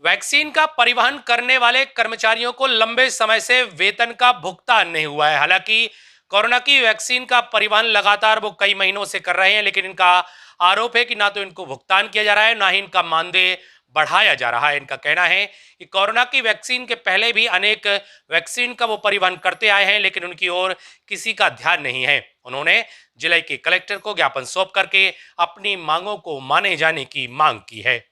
Vaccine का परिवहन करने वाले कर्मचारियों को लंबे समय से वेतन का भुगतान नहीं हुआ है। हालांकि कोरोना की वैक्सीन का परिवहन लगातार वो कई महीनों से कर रहे हैं, लेकिन इनका आरोप है कि ना तो इनको भुगतान किया जा रहा है, ना ही इनका मानदेय बढ़ाया जा रहा है। इनका कहना है कि कोरोना की वैक्सीन के पहले भी अनेक वैक्सीन का वो परिवहन करते आए हैं, लेकिन उनकी ओर किसी का ध्यान नहीं है। उन्होंने जिले के कलेक्टर को ज्ञापन सौंप करके अपनी मांगों को माने जाने की मांग की है।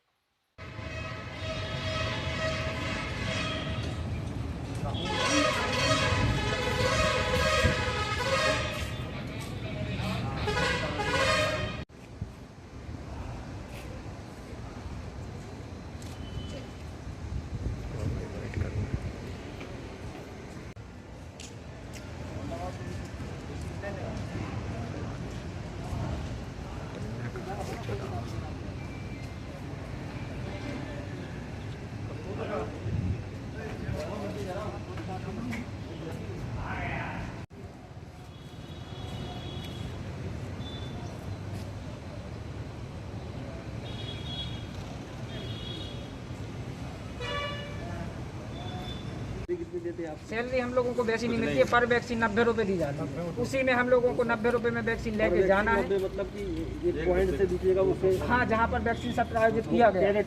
सैलरी हम लोगों को वैसी नहीं मिलती है, पर वैक्सीन 90 रुपये दी जाती है। उसी में हम लोगों को 90 रुपये में वैक्सीन लेके जाना है। मतलब कि एक पॉइंट से दूसरी जगह उसे हाँ, जहाँ पर वैक्सीन सत्र आयोजित किया गया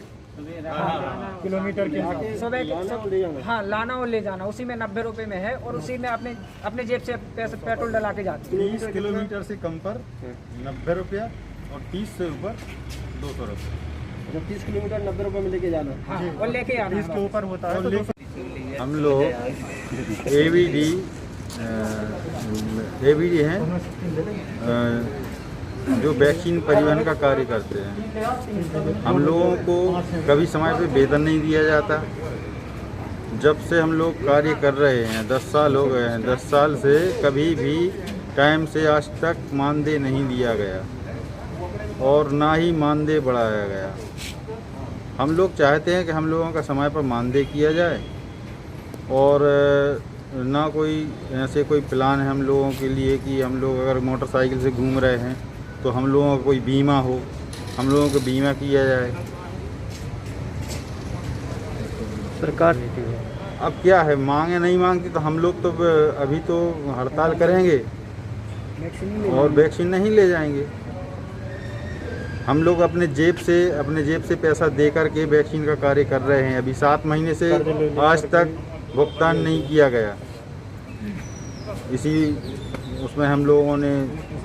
किलोमीटर के सुबह हाँ लाना और ले जाना, उसी में 90 रुपये में है और उसी में अपने जेब से पैसे पेट्रोल डला के जाते हैं। 30 किलोमीटर से कम पर 90 रुपया और 30 से ऊपर 200 रुपये। 30 किलोमीटर 90 रुपये में लेके जाना। हाँ, और लेके आना। 30 के ऊपर होता है तो हम लोग एबीडी हैं जो वैक्सीन परिवहन का कार्य करते हैं। हम लोगों को कभी समय पे वेतन नहीं दिया जाता। जब से हम लोग कार्य कर रहे हैं 10 साल हो गए हैं, 10 साल से कभी भी टाइम से आज तक मानदेय नहीं दिया गया और ना ही मानदेय बढ़ाया गया। हम लोग चाहते हैं कि हम लोगों का समय पर मानदेय किया जाए और ना कोई ऐसे कोई प्लान है हम लोगों के लिए कि हम लोग अगर मोटरसाइकिल से घूम रहे हैं तो हम लोगों का कोई बीमा हो, हम लोगों को बीमा किया जाए। सरकार अब क्या है, मांगे नहीं मांगती तो हम लोग तो अभी तो हड़ताल करेंगे और वैक्सीन नहीं ले जाएंगे। हम लोग अपने जेब से पैसा दे कर के वैक्सीन का कार्य कर रहे हैं। अभी 7 महीने से आज तक भुगतान नहीं किया गया। इसी उसमें हम लोगों ने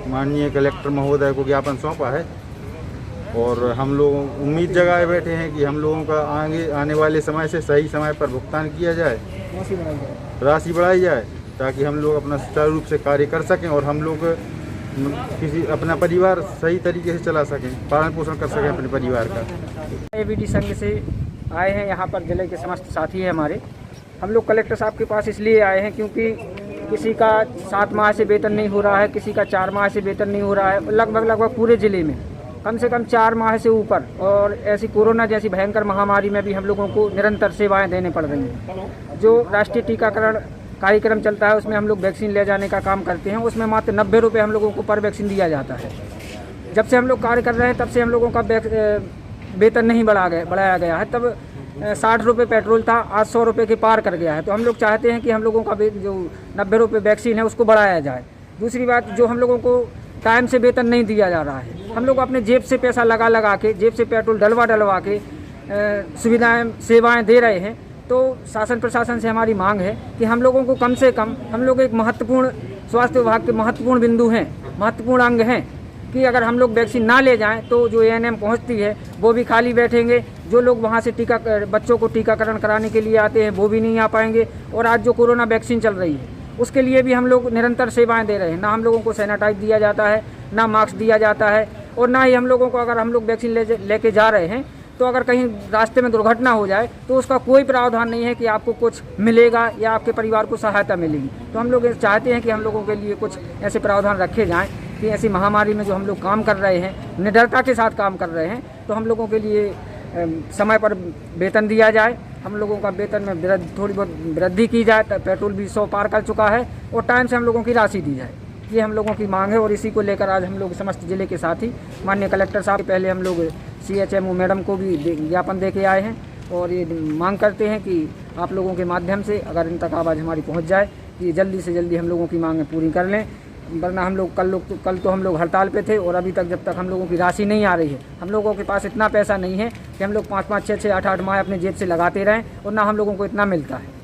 माननीय कलेक्टर महोदय को ज्ञापन सौंपा है और हम लोग उम्मीद जगाए बैठे हैं कि हम लोगों का आने वाले समय से सही समय पर भुगतान किया जाए, राशि बढ़ाई जाए, ताकि हम लोग अपना सुचारू रूप से कार्य कर सकें और हम लोग अपना परिवार सही तरीके से चला सकें, पालन पोषण कर सकें अपने परिवार का। एबीडी संघ से आए हैं, यहाँ पर जिले के समस्त साथी हैं हमारे। हम लोग कलेक्टर साहब के पास इसलिए आए हैं क्योंकि किसी का 7 माह से वेतन नहीं हो रहा है, किसी का 4 माह से वेतन नहीं हो रहा है। लगभग पूरे ज़िले में कम से कम 4 माह से ऊपर, और ऐसी कोरोना जैसी भयंकर महामारी में भी हम लोगों को निरंतर सेवाएं देने पड़ रही हैं। जो राष्ट्रीय टीकाकरण कार्यक्रम चलता है उसमें हम लोग वैक्सीन ले जाने का काम करते हैं, उसमें मात्र 90 रुपये हम लोगों को पर वैक्सीन दिया जाता है। जब से हम लोग कार्य कर रहे हैं तब से हम लोगों का वेतन नहीं बढ़ाया गया है। तब 60 रुपये पेट्रोल था, आज 100 रुपये के पार कर गया है। तो हम लोग चाहते हैं कि हम लोगों का जो 90 रुपये वैक्सीन है उसको बढ़ाया जाए। दूसरी बात, जो हम लोगों को टाइम से वेतन नहीं दिया जा रहा है, हम लोग अपने जेब से पैसा लगा के, जेब से पेट्रोल डलवा के सुविधाएं सेवाएं दे रहे हैं। तो शासन प्रशासन से हमारी मांग है कि हम लोगों को कम से कम, हम लोग एक महत्वपूर्ण स्वास्थ्य विभाग के महत्वपूर्ण बिंदु हैं, महत्वपूर्ण अंग हैं, कि अगर हम लोग वैक्सीन ना ले जाएं तो जो एएनएम पहुंचती है वो भी खाली बैठेंगे। जो लोग वहां से बच्चों को टीकाकरण कराने के लिए आते हैं वो भी नहीं आ पाएंगे। और आज जो कोरोना वैक्सीन चल रही है उसके लिए भी हम लोग निरंतर सेवाएं दे रहे हैं। ना हम लोगों को सैनिटाइज दिया जाता है, ना मास्क दिया जाता है, और ना ही हम लोगों को, अगर हम लोग वैक्सीन लेके जा रहे हैं तो अगर कहीं रास्ते में दुर्घटना हो जाए तो उसका कोई प्रावधान नहीं है कि आपको कुछ मिलेगा या आपके परिवार को सहायता मिलेगी। तो हम लोग चाहते हैं कि हम लोगों के लिए कुछ ऐसे प्रावधान रखे जाएं कि ऐसी महामारी में जो हम लोग काम कर रहे हैं, निडरता के साथ काम कर रहे हैं, तो हम लोगों के लिए समय पर वेतन दिया जाए। हम लोगों का वेतन में थोड़ी बहुत वृद्धि की जाए। पेट्रोल भी 100 पार कर चुका है और टाइम से हम लोगों की राशि दी जाए। ये हम लोगों की मांग है और इसी को लेकर आज हम लोग समस्त जिले के साथ ही माननीय कलेक्टर साहब, पहले हम लोग CHMO मैडम को भी ज्ञापन दे के आए हैं और ये मांग करते हैं कि आप लोगों के माध्यम से अगर इन तक आवाज़ हमारी पहुंच जाए कि जल्दी से जल्दी हम लोगों की मांगें पूरी कर लें, वरना हम लोग कल तो हम लोग हड़ताल पे थे और अभी तक जब तक हम लोगों की राशि नहीं आ रही है, हम लोगों के पास इतना पैसा नहीं है कि हम लोग 5-5, 6-6, 8-8 माह अपने जेब से लगाते रहें और ना हम लोगों को इतना मिलता है।